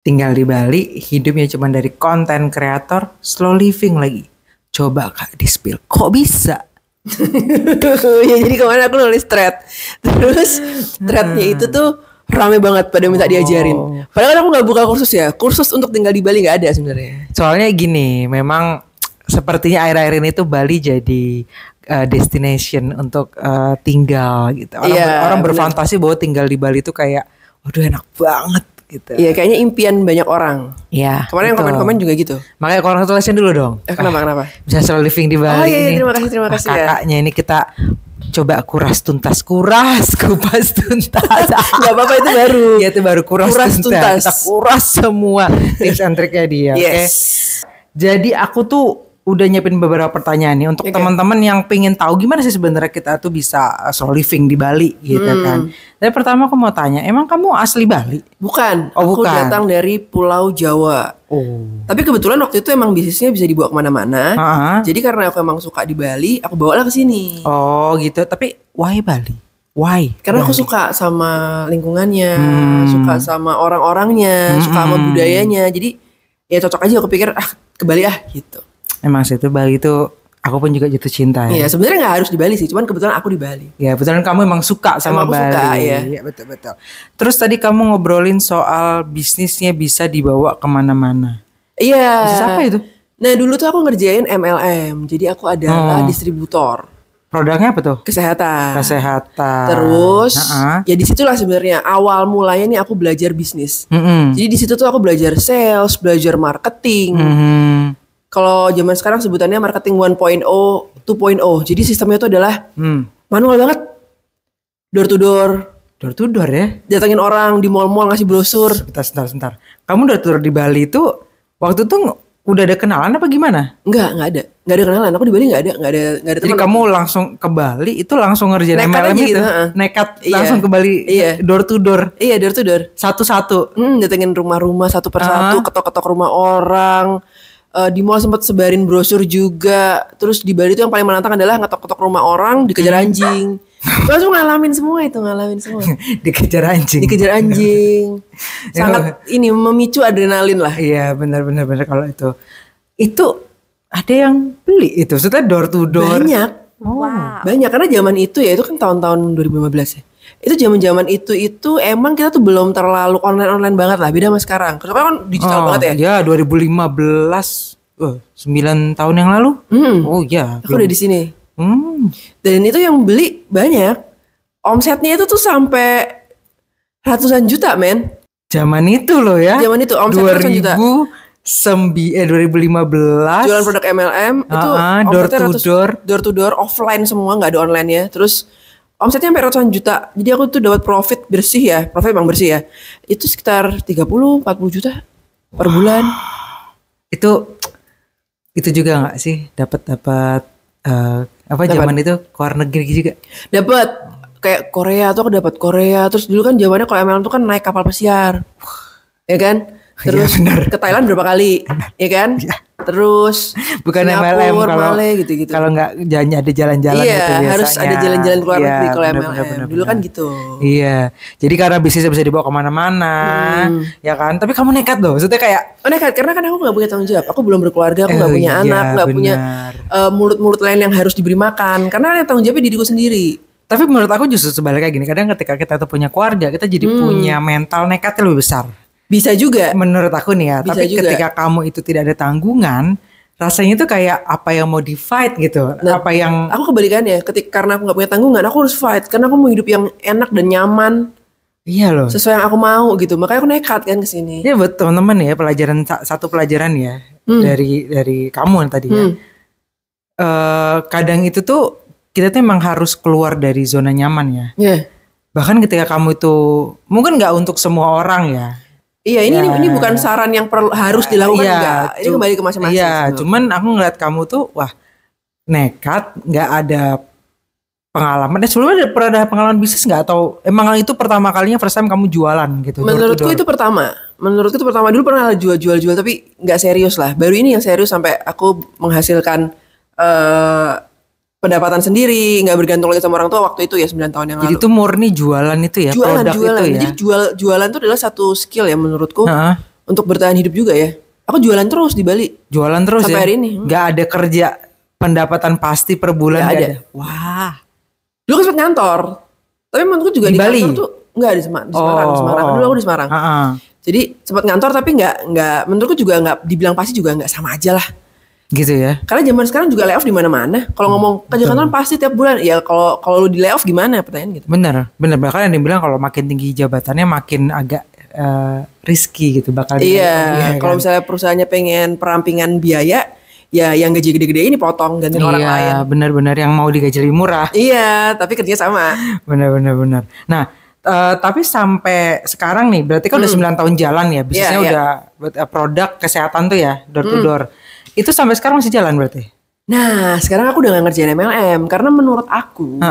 tinggal di Bali, hidupnya cuma dari konten kreator, slow living lagi. Coba Kak di spill, kok bisa? Ya jadi kemarin aku nulis thread. Terus threadnya itu tuh rame banget pada minta diajarin. Padahal kan aku gak buka kursus ya. Kursus untuk tinggal di Bali gak ada sebenarnya. Soalnya gini, memang sepertinya akhir-akhir ini tuh Bali jadi destination untuk tinggal gitu. Orang berfantasi bahwa tinggal di Bali tuh kayak, waduh enak banget gitu. Iya, kayaknya impian banyak orang. Iya. Kemarin yang komen-komen juga gitu. Makanya congratulations dulu dong. Kenapa? Bisa slow living di Bali. Oh iya, terima kasih ya. Kakaknya ini kita coba kupas tuntas. Gak apa-apa, itu baru. Ya itu baru kuras tuntas. Kita kuras semua tips and triknya dia. Yes. Okay? Jadi aku tuh udah nyiapin beberapa pertanyaan nih untuk teman-teman yang pengen tahu gimana sih sebenarnya kita tuh bisa slow living di Bali gitu kan. Tapi pertama aku mau tanya, emang kamu asli Bali? Bukan. Oh, aku datang dari Pulau Jawa. Oh. Tapi kebetulan waktu itu emang bisnisnya bisa dibawa kemana-mana. Jadi karena aku emang suka di Bali, aku bawa lah ke sini. Oh gitu. Tapi why Bali? Why? Karena aku suka sama lingkungannya, suka sama orang-orangnya, suka sama budayanya. Jadi ya cocok aja, aku pikir ke Bali gitu. Emang sih itu Bali itu aku pun juga jatuh cinta ya. Iya sebenarnya nggak harus di Bali sih, cuman kebetulan aku di Bali. Ya kebetulan kamu emang suka sama Bali. Suka, ya. Iya betul. Terus tadi kamu ngobrolin soal bisnisnya bisa dibawa kemana-mana. Iya. Bisnis apa itu? Nah dulu tuh aku ngerjain MLM, jadi aku adalah distributor. Produknya apa tuh? Kesehatan. Terus, ya disitulah sebenarnya awal mulanya nih aku belajar bisnis. Jadi di situ tuh aku belajar sales, belajar marketing. Kalau zaman sekarang sebutannya marketing 1.0, 2.0. Jadi sistemnya itu adalah manual banget. Door to door ya? Datangin orang di mall-mall ngasih brosur. Sebentar. Kamu door to door di Bali itu waktu itu udah ada kenalan apa gimana? Enggak ada. Enggak ada kenalan. Aku di Bali enggak ada teman. Jadi kamu langsung ke Bali itu langsung ngerjain MLM itu? Gitu, nekat langsung ke Bali. Door to door. Iya, door to door. Satu-satu. Datengin rumah-rumah satu persatu, ketok-ketok rumah orang. Di mall sempat sebarin brosur juga. Terus di Bali itu yang paling menantang adalah ngetok-ketok rumah orang, dikejar anjing. Langsung ngalamin semua. Dikejar anjing. Sangat ini memicu adrenalin lah. Iya benar kalau itu. Itu ada yang beli itu. Maksudnya door to door. Banyak. Banyak karena zaman itu ya, itu kan tahun-tahun 2015 ya. Itu zaman itu emang kita tuh belum terlalu online banget lah, beda sama sekarang. Karena kan digital banget ya. Ya 2015, 9 tahun yang lalu. Oh ya. Aku udah di sini. Dan itu yang beli banyak. Omsetnya itu tuh sampai ratusan juta, men. Zaman itu loh ya. Zaman itu omset ratusan juta. 2015 jualan produk MLM itu door to door offline semua, nggak ada online ya. Terus omsetnya sampai ratusan juta. Jadi aku tuh dapat profit bersih ya. Profit emang bersih ya. Itu sekitar 30-40 juta per bulan. Itu juga nggak sih dapat zaman itu keluar negeri juga? Dapat kayak Korea tuh, aku dapat Korea. Terus dulu kan zamannya kalau MLM tuh kan naik kapal pesiar. Ya kan? Terus ke Thailand berapa kali? Ya kan? Ya. Terus bukan MLM gitu-gitu. Kalau nggak ada jalan-jalan gitu biasanya. Harus ada jalan-jalan keluar negeri kalau MLM. Dulu kan gitu. Iya. Jadi karena bisnisnya bisa dibawa kemana-mana, ya kan. Tapi kamu nekat loh. Maksudnya kayak nekat karena kan aku nggak punya tanggung jawab. Aku belum berkeluarga, aku nggak punya anak, nggak punya mulut-mulut lain yang harus diberi makan. Karena tanggung jawabnya diriku sendiri. Tapi menurut aku justru sebaliknya gini. Kadang ketika kita tuh punya keluarga, kita jadi punya mental nekatnya lebih besar. Bisa juga. Menurut aku nih ya. Bisa tapi juga. Ketika kamu itu tidak ada tanggungan, rasanya tuh kayak apa yang mau di fight gitu. Nah, apa yang aku kebalikannya. Karena aku gak punya tanggungan, aku harus fight. Karena aku mau hidup yang enak dan nyaman. Iya loh. Sesuai yang aku mau gitu. Makanya aku nekat kan kesini. Iya buat teman-teman ya, satu pelajaran ya dari kamu tadi ya. Kadang itu tuh kita tuh emang harus keluar dari zona nyaman ya. Yeah. Bahkan ketika kamu itu mungkin nggak untuk semua orang ya. Iya ini bukan saran yang harus dilakukan enggak. Ini kembali ke masing-masing. Iya, cuman aku ngeliat kamu tuh wah nekat, nggak ada pengalaman. Sebelumnya pernah ada pengalaman bisnis nggak? Atau emang itu pertama kalinya first time kamu jualan gitu? Menurutku itu pertama. Dulu pernah jual tapi nggak serius lah. Baru ini yang serius sampai aku menghasilkan pendapatan sendiri, nggak bergantung lagi sama orang tua waktu itu ya 9 tahun yang lalu. Jadi itu murni jualan itu ya, jualan. Itu ya? Jadi jualan itu adalah satu skill ya menurutku untuk bertahan hidup juga ya. Aku jualan terus di Bali. Jualan terus sampai ya? hari ini. Gak ada kerja pendapatan pasti per bulan? Gak ada. Wah. Dulu kan sempat ngantor. Tapi menurutku juga di Bali? kantor tuh enggak di Semarang. Semarang. Dulu aku di Semarang. Jadi sempat ngantor tapi enggak menurutku juga enggak dibilang pasti juga enggak sama aja lah. Gitu ya. Karena zaman sekarang juga layoff di mana-mana. Kalau ngomong kerja kantoran pasti tiap bulan. Ya kalau lu di layoff gimana pertanyaan gitu. Bener. Bahkan yang dibilang kalau makin tinggi jabatannya makin agak risky gitu bakal. Iya. Kalau misalnya perusahaannya pengen perampingan biaya, ya yang gaji gede-gede ini potong gantiin orang lain. Iya, benar-benar yang mau digaji lebih murah. Iya, tapi kerja sama. Benar. Nah, tapi sampai sekarang nih, berarti kan udah 9 tahun jalan ya, bisnisnya udah buat produk kesehatan tuh ya, door to door. Itu sampai sekarang masih jalan berarti? Nah, sekarang aku udah gak ngerjain MLM karena menurut aku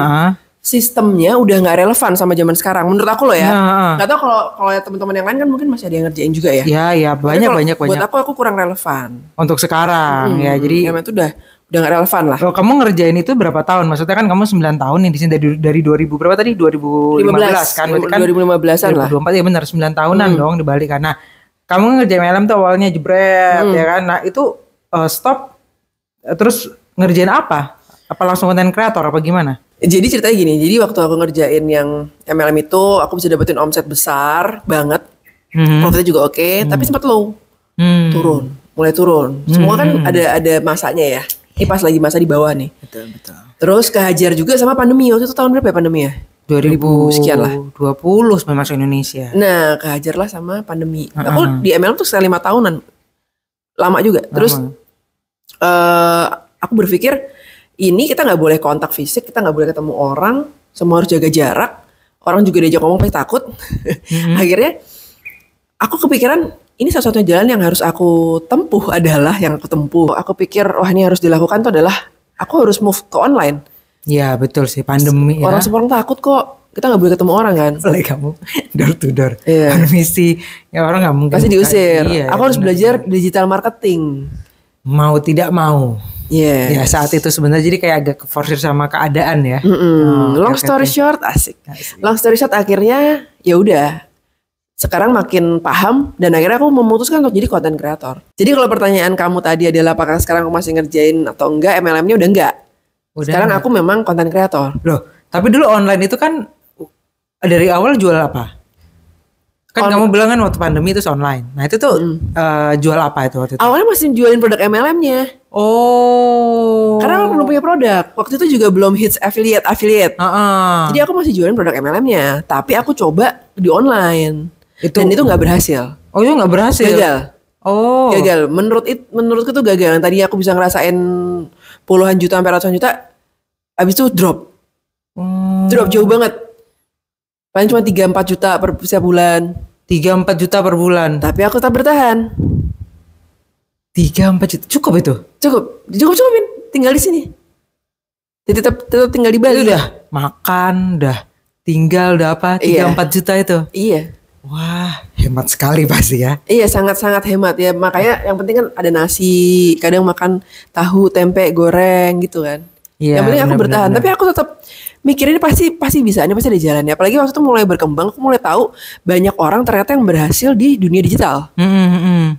sistemnya udah gak relevan sama zaman sekarang. Menurut aku loh ya. Gak tau kalau ya teman-teman yang lain kan mungkin masih ada yang ngerjain juga ya. Iya, banyak. Buat aku kurang relevan. Untuk sekarang ya, jadi MLM itu udah gak relevan lah. Kalau kamu ngerjain itu berapa tahun? Maksudnya kan kamu 9 tahun nih di sini dari 2000 berapa tadi? 2015 kan? Berarti kan 2015-an lah. 2024 ya benar 9 tahunan dong dibalik kan. Nah, kamu ngerjain MLM tuh awalnya jebret ya kan. Nah, itu stop terus ngerjain apa? Apa langsung konten kreator apa gimana? Jadi ceritanya gini, jadi waktu aku ngerjain yang MLM itu aku bisa dapetin omset besar banget. Profitnya juga oke, tapi sempat low. Mulai turun. Semua kan ada masanya ya. Ini pas lagi masa di bawah nih. Betul. Terus kehajar juga sama pandemi. Waktu itu tahun berapa ya pandemi ya? 2000 sekian lah. 20 sebelum masuk Indonesia. Nah, kehajar lah sama pandemi. Aku di MLM tuh sekitar 5 tahunan. Lama juga. Terus aku berpikir ini kita nggak boleh kontak fisik, kita nggak boleh ketemu orang, semua harus jaga jarak. Orang juga diajak ngomong pasti takut. Akhirnya aku kepikiran ini satu-satunya jalan yang harus aku tempuh adalah yang aku tempuh. Aku pikir wah ini harus dilakukan tuh adalah aku harus move ke online. Ya betul sih pandemi orang ya. Orang takut kok. Kita nggak boleh ketemu orang kan. Apalagi kamu door to door. Pandemi sih ya orang nggak mungkin. Pasti diusir. Aku harus belajar digital marketing. Mau tidak mau. Ya saat itu sebenarnya jadi kayak agak keforsir sama keadaan ya. Long story short asik. Long story short akhirnya ya udah. Sekarang makin paham dan akhirnya aku memutuskan untuk jadi content creator. Jadi kalau pertanyaan kamu tadi adalah apakah sekarang aku masih ngerjain atau enggak, MLM-nya udah enggak. Sekarang aku memang content creator. Loh, tapi dulu online itu kan dari awal jual apa? Kan kamu bilang kan waktu pandemi itu online. Nah itu tuh jual apa itu waktu itu? Awalnya masih jualin produk MLM-nya. Karena aku belum punya produk. Waktu itu juga belum hits affiliate. Jadi aku masih jualin produk MLM-nya. Tapi aku coba di online. Dan itu gak berhasil. Oh itu gak berhasil? Gagal. Gagal. Menurutku tuh gagal. Tadi aku bisa ngerasain puluhan juta sampai ratusan juta. Habis itu drop. Drop jauh banget. Paling cuma 3-4 juta per setiap bulan. 3-4 juta per bulan. Tapi aku tetap bertahan. 3-4 juta cukup itu? Cukupin. Tinggal di sini. Tetap tinggal di Bali. Udah makan, udah tinggal, udah apa? 3-4 juta itu? Iya. Wah, hemat sekali pasti ya. Iya, sangat-sangat hemat ya. Makanya yang penting kan ada nasi, kadang makan tahu, tempe, goreng gitu kan. Yang penting aku bertahan. Tapi aku tetap mikirin pasti bisa, ini pasti ada jalannya. Apalagi waktu itu mulai berkembang, aku mulai tahu banyak orang ternyata yang berhasil di dunia digital.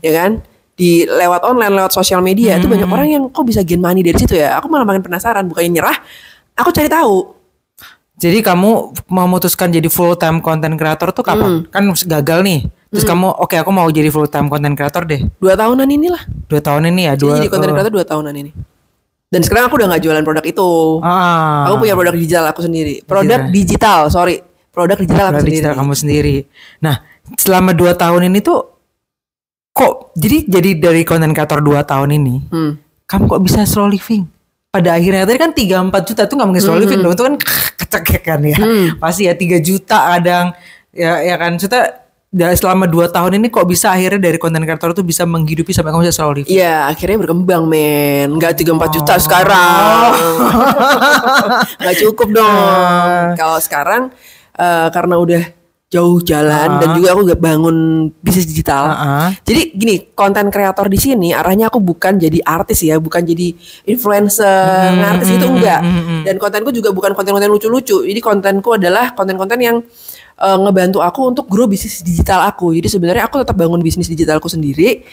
Ya kan? Di lewat online, lewat sosial media itu banyak orang yang kok bisa gain money dari situ ya. Aku malah makin penasaran, bukannya nyerah, aku cari tahu. Jadi kamu memutuskan jadi full time content creator tuh kapan? Kan gagal nih. Terus kamu oke, aku mau jadi full time content creator deh. 2 tahunan inilah. 2 tahun ini ya. Jadi content creator 2 tahunan ini. Dan sekarang aku udah gak jualan produk itu. Aku punya produk digital aku sendiri. Produk digital kamu sendiri. Nah, selama 2 tahun ini tuh kok jadi dari content creator 2 tahun ini, kamu kok bisa slow living? Pada akhirnya tadi kan 3-4 juta tuh gak mungkin slow living dong. Itu kan kecek kan ya. Pasti ya 3 juta kadang ya kan. Selama 2 tahun ini kok bisa akhirnya dari content creator tuh bisa menghidupi sampai kamu bisa slow living? Iya, akhirnya berkembang men. Gak 3-4 juta sekarang. Gak cukup dong. Kalau sekarang karena udah jauh jalan dan juga aku gak bangun bisnis digital. Jadi gini, konten kreator di sini arahnya aku bukan jadi artis ya, bukan jadi influencer, artis itu enggak. Dan kontenku juga bukan konten-konten lucu-lucu. Jadi kontenku adalah konten-konten yang ngebantu aku untuk grow bisnis digital aku. Jadi sebenarnya aku tetap bangun bisnis digitalku sendiri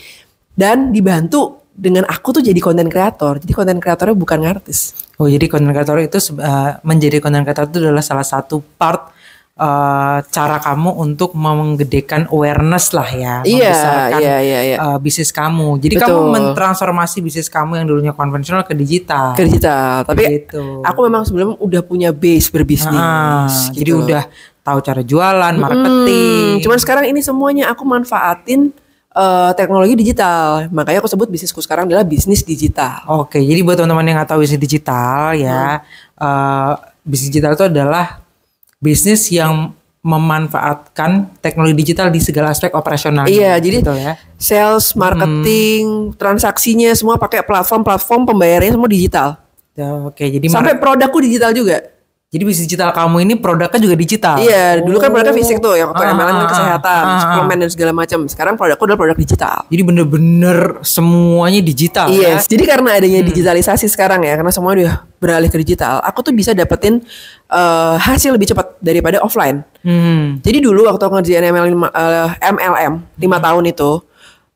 dan dibantu dengan aku tuh jadi konten kreator. Jadi konten kreatornya bukan artis. Oh, jadi konten kreator itu menjadi konten kreator itu adalah salah satu part cara kamu untuk menggedekan awareness lah ya, membesarkan bisnis kamu. Jadi kamu mentransformasi bisnis kamu yang dulunya konvensional ke digital. Ke digital. Tapi aku memang sebelumnya udah punya base berbisnis. Gitu. Jadi udah tahu cara jualan, marketing. Cuman sekarang ini semuanya aku manfaatin teknologi digital. Makanya aku sebut bisnisku sekarang adalah bisnis digital. Oke, jadi buat teman-teman yang nggak tahu bisnis digital ya, bisnis digital itu adalah bisnis yang memanfaatkan teknologi digital di segala aspek operasional. Iya, jadi sales, marketing, transaksinya semua pakai platform pembayarannya semua digital. Oke, jadi sampai produkku digital juga. Jadi bisnis digital kamu ini produknya juga digital. Iya, dulu kan produknya fisik tuh, yang waktu MLM kan kesehatan, suplemen dan segala macam. Sekarang produkku adalah produk digital. Jadi bener-bener semuanya digital. Iya. Jadi karena adanya digitalisasi sekarang ya, karena semua udah beralih ke digital, aku tuh bisa dapetin hasil lebih cepat daripada offline. Jadi dulu waktu aku ngerjain MLM 5 tahun itu,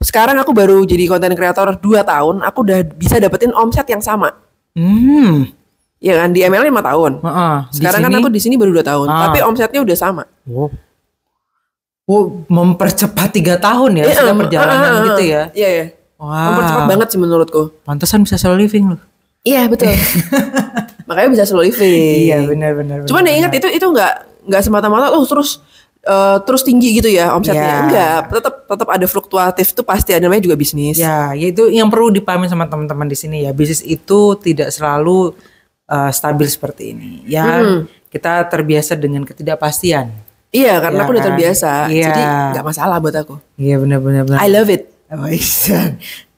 sekarang aku baru jadi konten kreator 2 tahun, aku udah bisa dapetin omset yang sama. Iya kan, di ML 5 tahun. Sekarang kan aku di sini baru 2 tahun, tapi omsetnya udah sama. Mempercepat 3 tahun ya sudah perjalanan gitu ya. Iya. Mempercepat banget sih menurutku. Pantesan bisa slow living loh. Iya betul. Makanya bisa slow living. Iya benar. Cuman ya ingat itu nggak semata-mata terus tinggi gitu ya omsetnya. Enggak, tetap ada fluktuatif, itu pasti ada, namanya juga bisnis. Ya, itu yang perlu dipahami sama teman-teman di sini ya. Bisnis itu tidak selalu stabil seperti ini. Ya, kita terbiasa dengan ketidakpastian. Iya, karena aku udah terbiasa. Jadi nggak masalah buat aku. Iya, benar. I love it.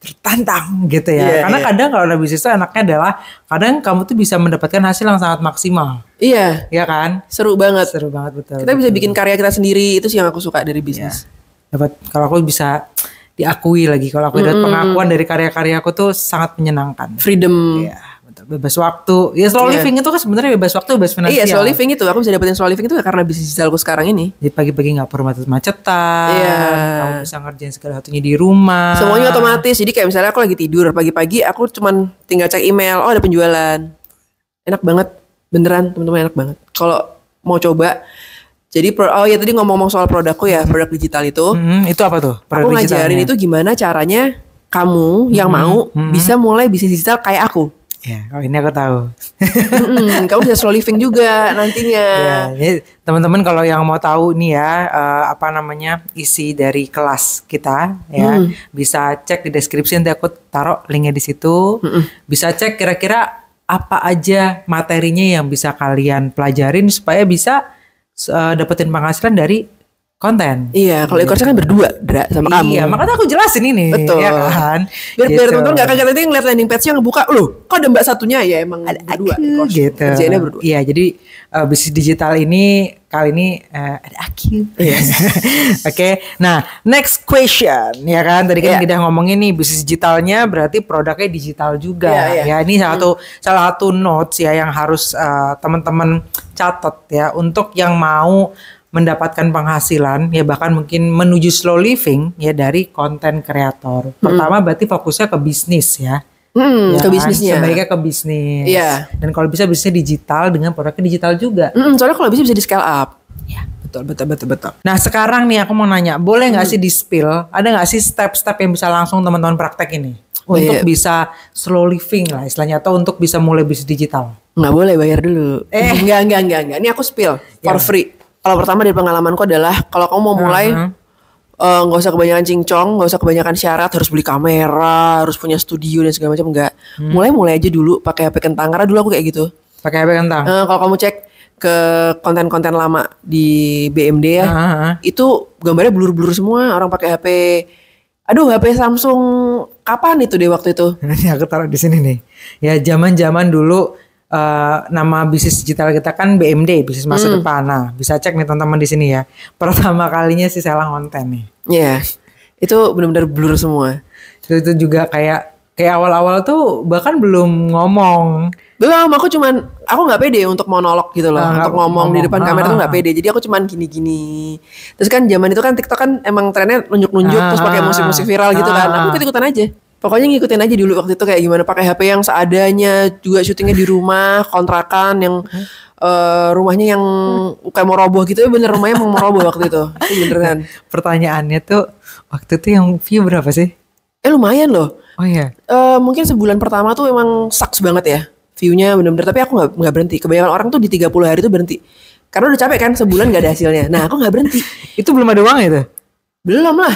Tertantang gitu ya. Karena kadang kalau ada bisnis itu enaknya adalah kadang kamu tuh bisa mendapatkan hasil yang sangat maksimal. Iya. Iya kan? Seru banget betul. Kita bisa bikin karya kita sendiri, itu sih yang aku suka dari bisnis. Dapat kalau aku bisa diakui lagi, kalau aku dapat pengakuan dari karya-karyaku tuh sangat menyenangkan. Freedom. Iya. Bebas waktu. Ya slow living itu kan sebenarnya bebas waktu, bebas finansial. Iya, slow living itu aku bisa dapetin slow living itu karena bisnis digitalku sekarang ini. Jadi pagi-pagi gak perlu macet-macetan. Kamu bisa ngerjain segala satunya di rumah. Semuanya otomatis. Jadi kayak misalnya aku lagi tidur pagi-pagi, aku cuman tinggal cek email, oh ada penjualan. Enak banget. Beneran teman-teman, enak banget. Kalau mau coba. Jadi tadi ngomong-ngomong soal produkku ya, produk digital itu. Itu apa tuh? Aku ngajarin itu gimana caranya kamu yang mau bisa mulai bisnis digital kayak aku. Ya, ini aku tahu. Kamu bisa slow living juga nantinya. Ya, teman-teman kalau yang mau tahu nih ya, isi dari kelas kita ya, bisa cek di deskripsi, nanti aku taruh linknya di situ. Bisa cek kira-kira apa aja materinya yang bisa kalian pelajarin supaya bisa dapetin penghasilan dari konten. Iya, kalau e-course kan berdua, Dra, sama kamu. Iya, makanya aku jelasin ini. Betul. Ya kan? Biar teman-teman gak kaget nanti ngeliat landing page-nya ngebuka, loh kok ada mbak satunya ya, emang ada berdua. Gitu. Kerjainnya berdua. Iya, jadi bisnis digital ini kali ini ada aku. Yes. Oke, nah next question ya kan, tadi kan kita ngomongin nih bisnis digitalnya berarti produknya digital juga. Ya ini salah satu notes ya yang harus teman-teman catat ya untuk yang mau mendapatkan penghasilan ya, bahkan mungkin menuju slow living ya dari konten kreator. Pertama berarti fokusnya ke bisnis ya. Ke bisnisnya. Sebaiknya ke bisnis. Iya. Dan kalau bisa bisnisnya digital dengan produknya digital juga. Soalnya kalau bisa di scale up. Ya, betul. Nah, sekarang nih aku mau nanya, boleh nggak sih di spill? Ada nggak sih step-step yang bisa langsung teman-teman praktek ini untuk bisa slow living lah istilahnya, atau untuk bisa mulai bisnis digital? Nggak boleh, bayar dulu. Enggak. Ini aku spill for free. Kalau pertama dari pengalamanku adalah kalau kamu mau mulai nggak usah kebanyakan cincong, nggak usah kebanyakan syarat harus beli kamera, harus punya studio dan segala macam, enggak. Mulai aja dulu pakai HP kentang, karena dulu aku kayak gitu. Pakai HP kentang. Kalau kamu cek ke konten-konten lama di BMD ya, itu gambarnya blur-blur semua, orang pakai HP. Aduh, HP Samsung kapan itu deh waktu itu? Ini aku taruh di sini nih. Ya zaman-zaman dulu. Nama bisnis digital kita kan BMD, bisnis masa depan. Nah, bisa cek nih teman-teman di sini ya. Pertama kalinya si Sela konten nih. Iya. Itu benar-benar blur semua. Itu juga kayak kayak awal-awal tuh bahkan belum ngomong. Belum, aku nggak pede untuk monolog gitu loh, untuk ngomong di depan kamera tuh nggak pede. Jadi aku cuman gini-gini. Terus kan zaman itu kan TikTok kan emang trennya nunjuk-nunjuk terus pakai musik-musik viral gitu kan. Aku ikut-ikutan aja. Pokoknya ngikutin aja dulu waktu itu kayak gimana pakai HP yang seadanya, juga syutingnya di rumah, kontrakan yang rumahnya yang kayak mau roboh gitu, bener rumahnya mau roboh waktu itu. Itu beneran. Pertanyaannya tuh waktu itu yang view berapa sih? Lumayan loh. Oh iya. Mungkin sebulan pertama tuh emang sucks banget ya. View-nya bener-bener. Tapi aku gak berhenti. Kebanyakan orang tuh di 30 hari tuh berhenti. Karena udah capek kan sebulan gak ada hasilnya. Nah aku gak berhenti. Itu belum ada uang itu? Belum lah.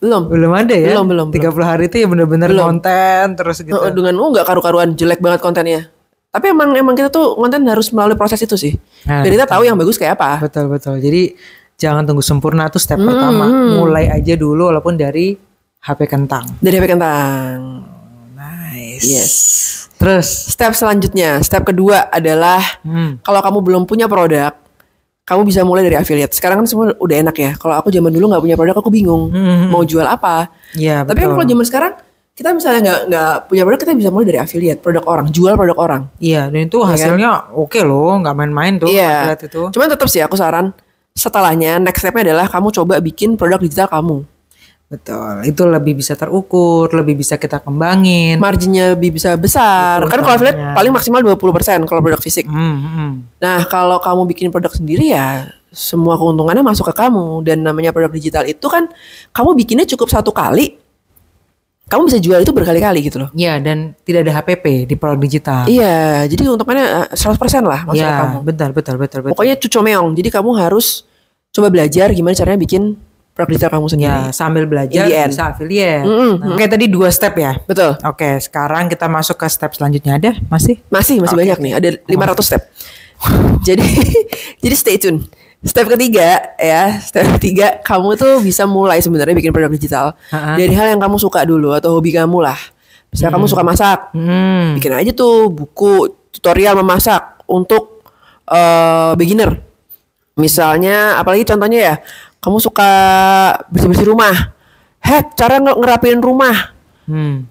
Belum ada ya? Belum. 30 hari itu ya bener-bener konten terus gitu. Dengan gak karu-karuan, jelek banget kontennya. Tapi emang kita tuh konten harus melalui proses itu sih. Dan kita tahu yang bagus kayak apa. Betul. Jadi jangan tunggu sempurna tuh step pertama. Mulai aja dulu walaupun dari HP kentang. Nice. Yes. Terus step selanjutnya, step kedua adalah kalau kamu belum punya produk, kamu bisa mulai dari affiliate. Sekarang kan semua udah enak ya. Kalau aku zaman dulu nggak punya produk, aku bingung mau jual apa. Iya. Tapi kan kalau zaman sekarang kita misalnya nggak punya produk, kita bisa mulai dari affiliate, produk orang, jual produk orang. Iya. Dan itu hasilnya oke loh, nggak main-main tuh. Iya. Affiliate itu. Cuman tetap sih aku saran setelahnya next stepnya adalah kamu coba bikin produk digital kamu. Betul, itu lebih bisa terukur, lebih bisa kita kembangin. Marginnya lebih bisa besar. Betul, kan kalau affiliate paling maksimal 20% kalau produk fisik. Nah kalau kamu bikin produk sendiri ya semua keuntungannya masuk ke kamu. Dan namanya produk digital itu kan kamu bikinnya cukup satu kali, kamu bisa jual itu berkali-kali gitu loh. Iya, dan tidak ada HPP di produk digital. Iya, jadi keuntungannya 100% lah masuk ke kamu. Betul. Pokoknya cucomeong. Jadi kamu harus coba belajar gimana caranya bikin produk digital kamu sendiri. Ya, sambil belajar bisa affiliate. Oke, tadi 2 step ya. Betul. Oke, sekarang kita masuk ke step selanjutnya. Ada? Masih banyak nih. Ada 500 step. jadi stay tune. Step ketiga kamu tuh bisa mulai sebenarnya bikin produk digital dari hal yang kamu suka dulu atau hobi kamu lah. Misalnya kamu suka masak, bikin aja tuh buku tutorial memasak untuk beginner. Misalnya, apalagi contohnya ya, kamu suka bersih-bersih rumah, cara ngerapiin rumah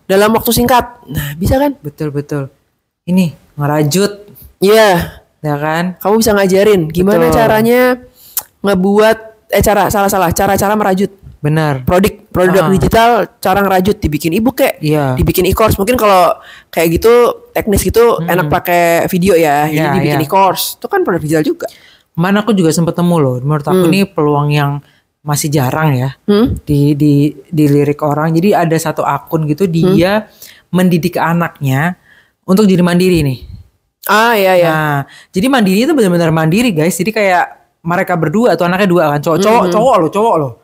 dalam waktu singkat. Nah, bisa kan? Betul. Ini ngerajut. Iya. Ya kan? Kamu bisa ngajarin gimana caranya ngebuat cara merajut. Benar. Produk digital, cara ngerajut, dibikin ebook dibikin e-course. Mungkin kalau kayak gitu teknis gitu enak pakai video ya. Jadi dibikin e-course. Itu kan produk digital juga. Mana aku juga sempat temu loh. Menurut aku ini peluang yang masih jarang ya di lirik orang. Jadi ada satu akun gitu dia mendidik anaknya untuk jadi mandiri nih. Iya. Nah, jadi mandiri itu benar-benar mandiri guys. Jadi kayak mereka berdua atau anaknya 2 kan, cowok loh.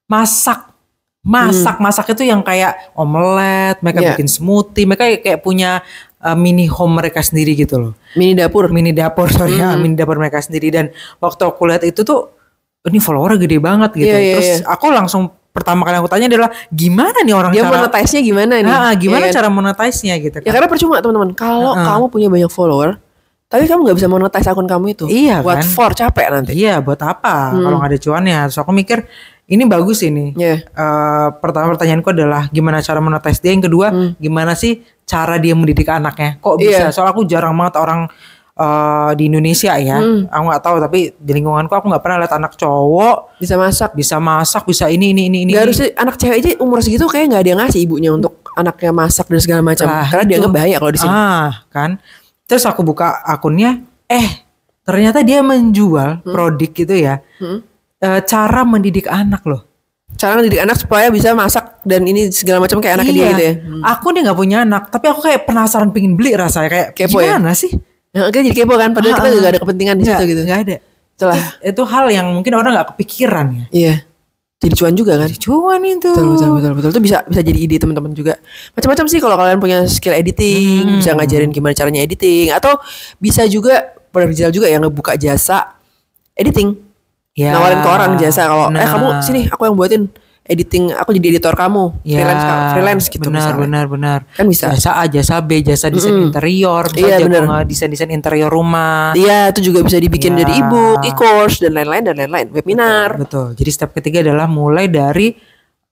Masak itu yang kayak omelet, mereka bikin smoothie, mereka kayak punya mini home mereka sendiri gitu loh. Mini dapur mereka sendiri. Dan waktu aku lihat itu tuh ini followernya gede banget gitu. Terus aku langsung pertama kali aku tanya adalah gimana nih orang cara monetize-nya gimana nih? Gimana cara monetize-nya gitu kan. Ya karena percuma teman-teman. Kalau kamu punya banyak follower tapi kamu gak bisa monetize akun kamu itu. Iya What kan? for? Capek nanti. Iya, buat apa? Kalau gak ada cuannya. Terus aku mikir ini bagus ini. Pertama pertanyaanku adalah gimana cara monetize dia. Yang kedua gimana sih cara dia mendidik anaknya. Kok bisa? Soalnya aku jarang banget orang di Indonesia ya. Aku gak tahu, tapi di lingkunganku aku gak pernah lihat anak cowok bisa masak, bisa ini. Gak harus anak cewek aja umur segitu kayak gak ada yang ngasih ibunya untuk anaknya masak dan segala macam. Karena dianggap bahaya kalau di sini. Kan. Terus aku buka akunnya, ternyata dia menjual produk gitu ya. Cara mendidik anak loh. Cara mendidik anak supaya bisa masak dan ini segala macam kayak anaknya dia gitu ya. Aku nih gak punya anak, tapi aku kayak penasaran pengen beli rasanya. Kayak kepo gimana sih? Ya, kita jadi kepo kan, padahal kita juga ada kepentingan di situ gitu. Gak ada. Itu hal yang mungkin orang gak kepikiran ya. Iya. Jadi cuan juga kan? Jadi cuan itu. Betul. Itu bisa jadi ide teman-teman juga. Macam-macam sih kalau kalian punya skill editing, bisa ngajarin gimana caranya editing, atau bisa juga produk digital juga yang ngebuka jasa editing. Nawarin ke orang jasa kalau kamu sini aku yang buatin editing, aku jadi editor kamu, freelance gitu. Benar. Kan bisa. Jasa B, jasa desain interior, desain interior rumah. Iya, itu juga bisa dibikin dari ebook, e-course dan lain-lain, webinar. Betul. Jadi step ketiga adalah mulai dari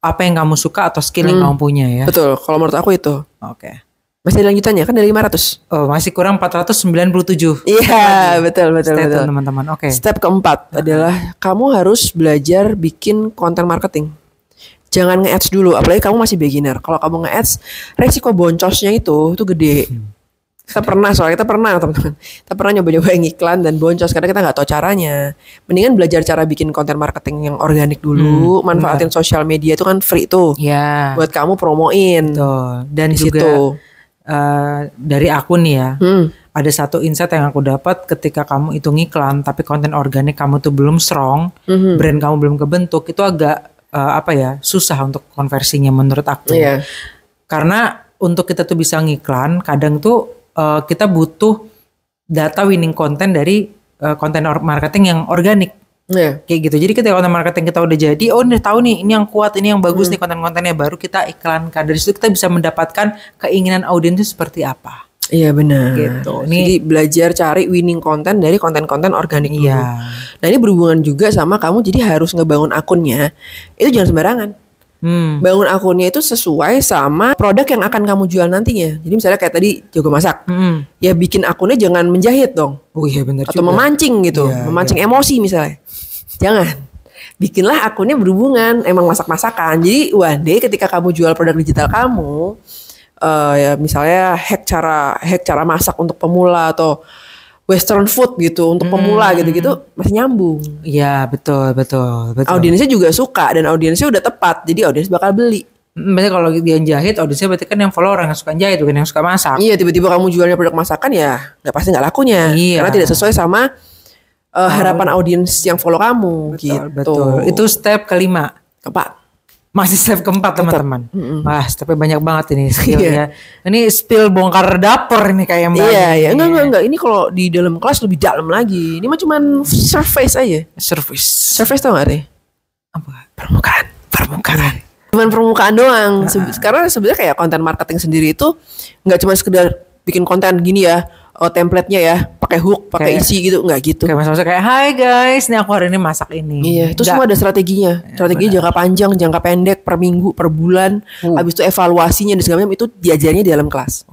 apa yang kamu suka atau skill yang kamu punya ya. Betul. Kalau menurut aku itu. Oke. Masih ada lanjutannya kan dari 500. Oh, masih kurang 497. Iya, betul. Teman-teman. Oke. Step keempat adalah kamu harus belajar bikin konten marketing. Jangan nge-ads dulu, apalagi kamu masih beginner. Kalau kamu nge-ads, resiko boncosnya itu gede. Kita pernah teman-teman. Kita pernah nyoba-nyoba iklan dan boncos karena kita nggak tahu caranya. Mendingan belajar cara bikin konten marketing yang organik dulu. Manfaatin sosial media itu kan free tuh. Ya. Buat kamu promoin. Betul. Dan di juga situ. Dari aku nih ya, ada satu insight yang aku dapat ketika kamu hitung iklan, tapi konten organik kamu tuh belum strong, brand kamu belum kebentuk, itu agak susah untuk konversinya menurut aku. Iya. Karena untuk kita tuh bisa ngiklan, kadang tuh kita butuh data winning content dari konten marketing yang organik. Iya. Kayak gitu. Jadi ketika konten marketing kita udah jadi, udah tahu nih ini yang kuat, ini yang bagus nih konten-kontennya, baru kita iklankan. Dari situ kita bisa mendapatkan keinginan audiens itu seperti apa. Iya benar. Gitu. Jadi belajar cari winning content dari konten-konten organik dulu. Iya. Nah ini berhubungan juga sama kamu jadi harus ngebangun akunnya. Itu jangan sembarangan. Bangun akunnya itu sesuai sama produk yang akan kamu jual nantinya. Jadi misalnya kayak tadi jago masak. Ya bikin akunnya jangan menjahit dong. Oh iya benar juga. Atau memancing gitu. Iya, memancing emosi misalnya. Jangan. Bikinlah akunnya berhubungan emang masak-masakan. Jadi one day ketika kamu jual produk digital kamu, ya misalnya hack cara masak untuk pemula atau western food gitu untuk pemula gitu-gitu masih nyambung. Iya betul. Audiensnya juga suka dan audiensnya udah tepat, jadi audiens bakal beli. Berarti kalau dia jahit, audiensnya berarti kan yang follow orang yang suka jahit, bukan yang suka masak. Iya, tiba-tiba kamu jualnya produk masakan ya nggak lakunya. Iya. Karena tidak sesuai sama harapan audiens yang follow kamu. Betul. Itu step kelima. Keempat. Masih step keempat teman-teman. Wah, stepnya banyak banget ini skillnya. Ini spill bongkar dapur ini kayak Mbak. Iya. Enggak. Ini kalau di dalam kelas lebih dalam lagi. Ini mah cuman surface aja. Surface tau gak deh? Apa? Permukaan. Cuman permukaan doang. Karena sebenarnya kayak konten marketing sendiri itu nggak cuma sekedar bikin konten gini ya. Template-nya ya, pakai hook, pakai isi gitu, enggak gitu. Kayak maksudnya kayak, "Hai guys, nih aku hari ini masak ini." Iya, itu semua ada strateginya. Strateginya jangka panjang, jangka pendek, per minggu, per bulan. Habis itu evaluasinya dan segala macam itu diajarnya di dalam kelas.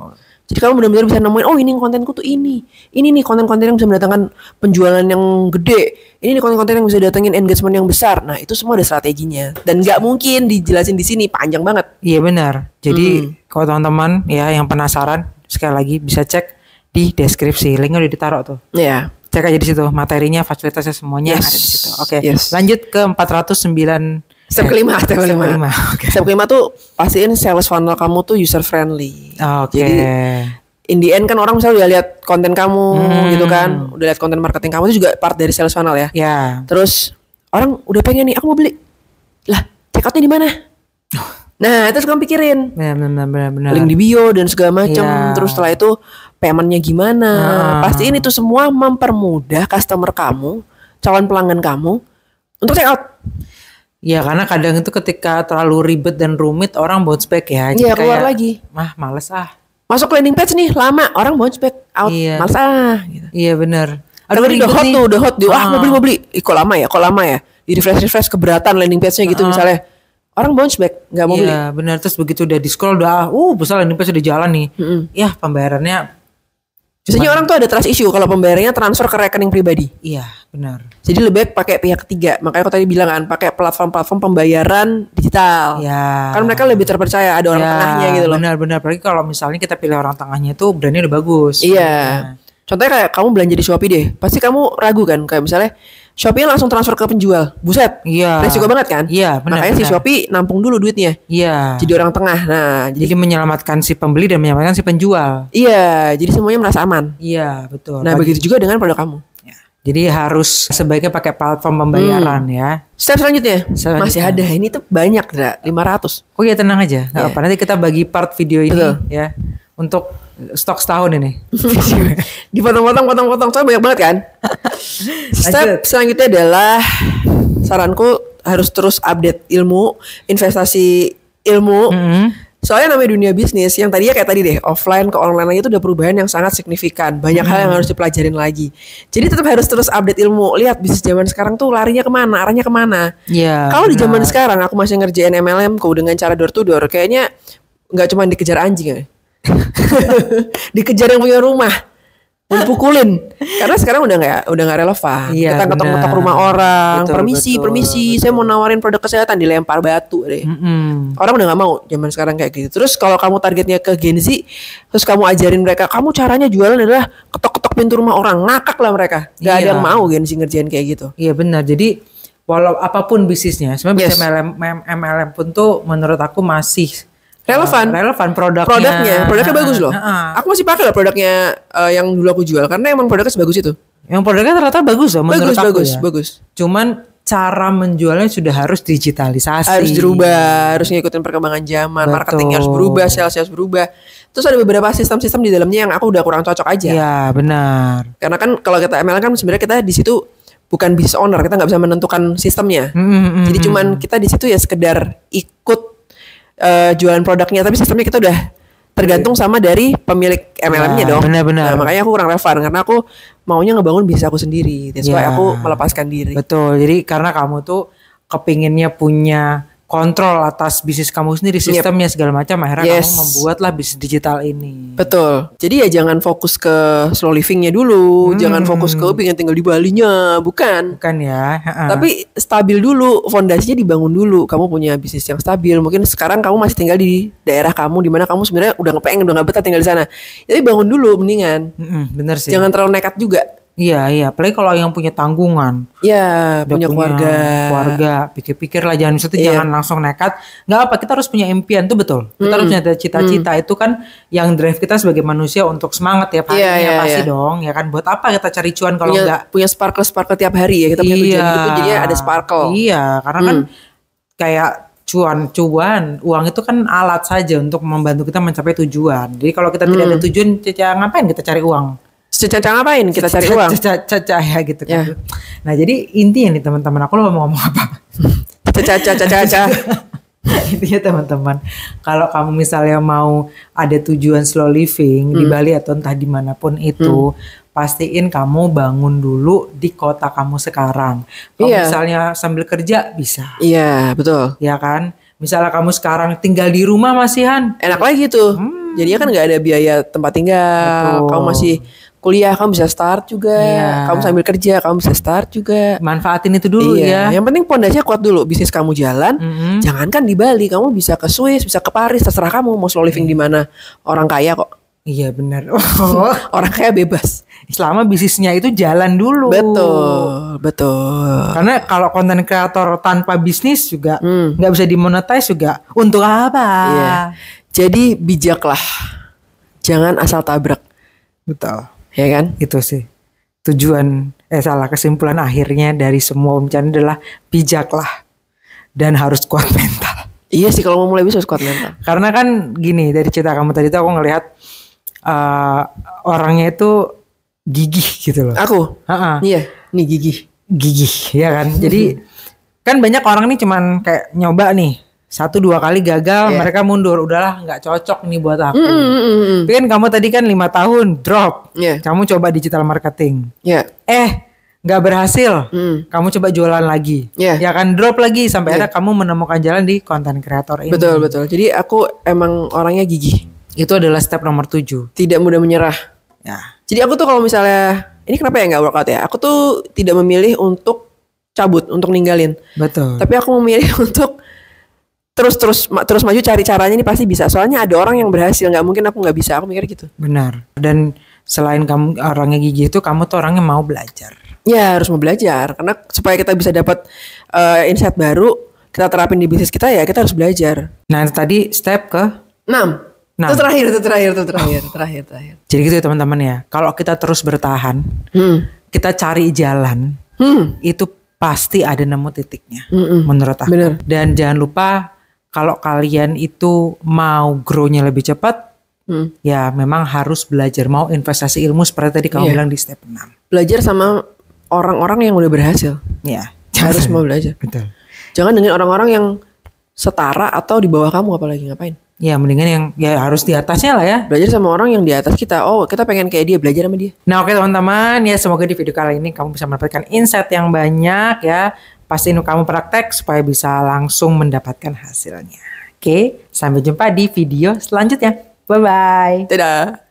Jadi kamu benar-benar bisa nemuin, oh ini kontenku tuh ini. Ini nih konten-konten yang bisa mendatangkan penjualan yang gede. Ini nih konten-konten yang bisa datangin engagement yang besar. Nah, itu semua ada strateginya. Dan nggak mungkin dijelasin di sini, panjang banget. Iya benar. Jadi kalau teman-teman ya yang penasaran, sekali lagi bisa cek di deskripsi, linknya udah ditaruh tuh. Iya. Cek aja di situ, materinya, fasilitasnya semuanya ada di situ. Oke. Lanjut ke 409. Step kelima. Okay. Step kelima tuh pastiin sales funnel kamu tuh user friendly. Oke. Jadi in the end kan orang misalnya udah lihat konten kamu gitu kan, udah lihat konten marketing kamu itu juga part dari sales funnel ya. Ya. Terus orang udah pengen nih, aku mau beli. Lah, check outnya di mana? Nah, terus kamu pikirin. Benar. Link di bio dan segala macam. Ya. Terus setelah itu paymentnya gimana? Pastiin itu semua mempermudah customer kamu, calon pelanggan kamu untuk check out. Ya karena kadang itu ketika terlalu ribet dan rumit orang bounce back ya. Iya keluar lagi. Males ah. Masuk landing page nih lama orang bounce back out. Iya. Males ah. Gitu. Iya benar. Aduh udah hot tuh. Mau beli. Kok lama ya. Di refresh keberatan landing page-nya gitu misalnya. Orang bounce back nggak mau beli. Iya benar. Terus begitu udah di scroll udah besar landing page udah jalan nih. Ya pembayarannya. Biasanya orang tuh ada trust issue kalau pembayarannya transfer ke rekening pribadi. Iya benar. Jadi lebih baik pakai pihak ketiga. Makanya aku tadi bilang kan pakai platform pembayaran digital. Ya. Kan mereka lebih terpercaya ada orang tengahnya gitu loh. Benar. Apalagi kalau misalnya kita pilih orang tengahnya itu brandnya udah bagus. Iya. Contohnya kayak kamu belanja di Shopee deh. Pasti kamu ragu kan kayak misalnya Shopee langsung transfer ke penjual. Buset. Iya. Resiko banget kan? Iya benar. Makanya si Shopee nampung dulu duitnya. Iya. Jadi orang tengah. Nah, jadi menyelamatkan si pembeli dan menyelamatkan si penjual. Iya, jadi semuanya merasa aman. Iya, betul. Nah, begitu juga dengan produk kamu. Ya. Jadi harus sebaiknya pakai platform pembayaran ya. Step selanjutnya. Masih ada. Ini tuh banyak, 500. Oh iya, tenang aja. Enggak apa. Nanti kita bagi part video ini ya untuk stok setahun ini. Dipotong-potong. Soalnya banyak banget kan. Step selanjutnya adalah saranku harus terus update ilmu, investasi ilmu. Soalnya namanya dunia bisnis yang tadinya kayak tadi deh, offline ke online lagi itu udah perubahan yang sangat signifikan. Banyak hal yang harus dipelajarin lagi. Jadi tetap harus terus update ilmu. Lihat bisnis zaman sekarang tuh larinya kemana, arahnya kemana. Iya. Kalau di zaman sekarang aku masih ngerjain MLM-ku dengan cara door to door, kayaknya nggak cuma dikejar anjing ya. Dikejar yang punya rumah, dipukulin. Karena sekarang udah nggak relevan. Iya, Kita ketok-ketok rumah orang, Betul, permisi, betul. saya mau nawarin produk kesehatan, dilempar batu deh. Orang udah nggak mau zaman sekarang kayak gitu. Terus kalau kamu targetnya ke Gen Z, terus kamu ajarin mereka, kamu caranya jualan adalah ketok-ketok pintu rumah orang, ngakak lah mereka. Gak ada Iya. yang mau Gen Z ngerjain kayak gitu. Iya benar. Jadi walau apapun bisnisnya, sebenarnya Yes. bisa MLM pun tuh menurut aku masih relevan produknya. Produknya bagus loh. Aku masih pakai loh produknya yang dulu aku jual karena emang produknya sebagus itu. Yang produknya ternyata bagus loh menurut aku ya. Bagus. Cuman cara menjualnya sudah harus digitalisasi. Harus dirubah, harus ngikutin perkembangan zaman, Betul. marketingnya harus berubah, sales harus berubah. Terus ada beberapa sistem-sistem di dalamnya yang aku udah kurang cocok aja. Iya benar. Karena kan kalau kita MLM kan sebenarnya kita di situ bukan business owner, kita nggak bisa menentukan sistemnya. Jadi cuman kita di situ ya sekedar ikut jualan produknya, tapi sistemnya kita udah tergantung sama dari pemilik MLM-nya dong. Benar-benar. Nah, makanya aku kurang relevan karena aku maunya ngebangun bisnis aku sendiri. That's why aku melepaskan diri. Betul. Jadi karena kamu tuh kepinginnya punya kontrol atas bisnis kamu sendiri, sistemnya segala macam, akhirnya kamu membuatlah bisnis digital ini. Betul. Jadi ya jangan fokus ke slow livingnya dulu, jangan fokus ke pengen tinggal di Balinya, bukan. Bukan ya. Tapi stabil dulu, fondasinya dibangun dulu. Kamu punya bisnis yang stabil. Mungkin sekarang kamu masih tinggal di daerah kamu, di mana kamu sebenarnya udah nggak betah tinggal di sana. Jadi bangun dulu, mendingan. Bener sih. Jangan terlalu nekat juga. Iya. Apalagi kalau yang punya tanggungan. Ya, punya keluarga. Pikir-pikir lah, jangan jangan langsung nekat. Nggak apa, kita harus punya impian tuh betul. Kita harus punya cita-cita. Itu kan yang drive kita sebagai manusia untuk semangat tiap harinya pasti dong. Ya kan, buat apa kita cari cuan kalau nggak punya sparkle tiap hari ya. Kita punya tujuan hidup tuh jadinya ada sparkle. Iya, karena kan kayak cuan, uang itu kan alat saja untuk membantu kita mencapai tujuan. Jadi kalau kita tidak ada tujuan, ngapain kita cari uang? Caca ngapain kita cari uang? Caca ya gitu kan. Nah jadi intinya nih teman-teman, aku lo mau ngomong apa? Caca. Intinya teman-teman, kalau kamu misalnya mau ada tujuan slow living di Bali atau entah dimanapun itu, pastiin kamu bangun dulu di kota kamu sekarang. Kalau misalnya sambil kerja bisa. Iya betul. Ya kan. Misalnya kamu sekarang tinggal di rumah masihan, enak lagi tuh. Jadinya kan nggak ada biaya tempat tinggal. Betul. Kamu masih kuliah, kamu bisa start juga. Kamu sambil kerja, kamu bisa start juga. Manfaatin itu dulu ya. Yang penting pondasinya kuat dulu. Bisnis kamu jalan. Jangankan di Bali, kamu bisa ke Swiss, bisa ke Paris, terserah kamu mau slow living di mana. Orang kaya kok. Iya benar. Orang kaya bebas. Selama bisnisnya itu jalan dulu. Betul. Karena kalau konten kreator tanpa bisnis juga nggak bisa dimonetize juga. Untuk apa? Iya. Jadi bijaklah. Jangan asal tabrak. Betul. Ya kan? Itu sih kesimpulan akhirnya dari semua pembicaraan adalah bijaklah dan harus kuat mental. Iya sih, kalau mau mulai bisa harus kuat mental. Karena kan gini, dari cerita kamu tadi tuh aku ngelihat orangnya itu gigih gitu loh. Aku? Iya, nih gigih ya kan. Jadi kan banyak orang nih cuman kayak nyoba nih 1-2 kali gagal, mereka mundur, udahlah nggak cocok nih buat aku. Tapi kan kamu tadi kan 5 tahun drop, kamu coba digital marketing, nggak berhasil, kamu coba jualan lagi, ya kan drop lagi sampai akhirnya kamu menemukan jalan di konten kreator ini. Betul. Jadi aku emang orangnya gigih. Itu adalah step nomor 7. Tidak mudah menyerah. Ya. Jadi aku tuh kalau misalnya ini kenapa ya nggak workout ya? Aku tuh tidak memilih untuk cabut, untuk ninggalin. Betul. Tapi aku memilih untuk terus maju, cari caranya, ini pasti bisa. Soalnya ada orang yang berhasil, nggak mungkin aku nggak bisa. Aku mikir gitu. Benar. Dan selain kamu orangnya gigih itu, kamu tuh orangnya mau belajar. Ya harus mau belajar, karena supaya kita bisa dapat insight baru, kita terapin di bisnis kita ya kita harus belajar. Nah tadi step ke 6. Itu terakhir. Jadi gitu ya teman-teman ya. Kalau kita terus bertahan, kita cari jalan, itu pasti ada nemu titiknya. Menurut aku. Bener. Dan jangan lupa kalau kalian itu mau grow-nya lebih cepat, ya memang harus belajar. Mau investasi ilmu seperti tadi kamu bilang di step 6. Belajar sama orang-orang yang udah berhasil. Ya. Harus mau belajar. Betul. Jangan dengan orang-orang yang setara atau di bawah kamu, apalagi ngapain. Ya mendingan yang ya harus di atasnya lah ya. Belajar sama orang yang di atas kita. Oh kita pengen kayak dia, belajar sama dia. Nah oke teman-teman, ya semoga di video kali ini kamu bisa mendapatkan insight yang banyak ya. Pastiin kamu praktek supaya bisa langsung mendapatkan hasilnya. Oke, sampai jumpa di video selanjutnya. Bye-bye. Dadah.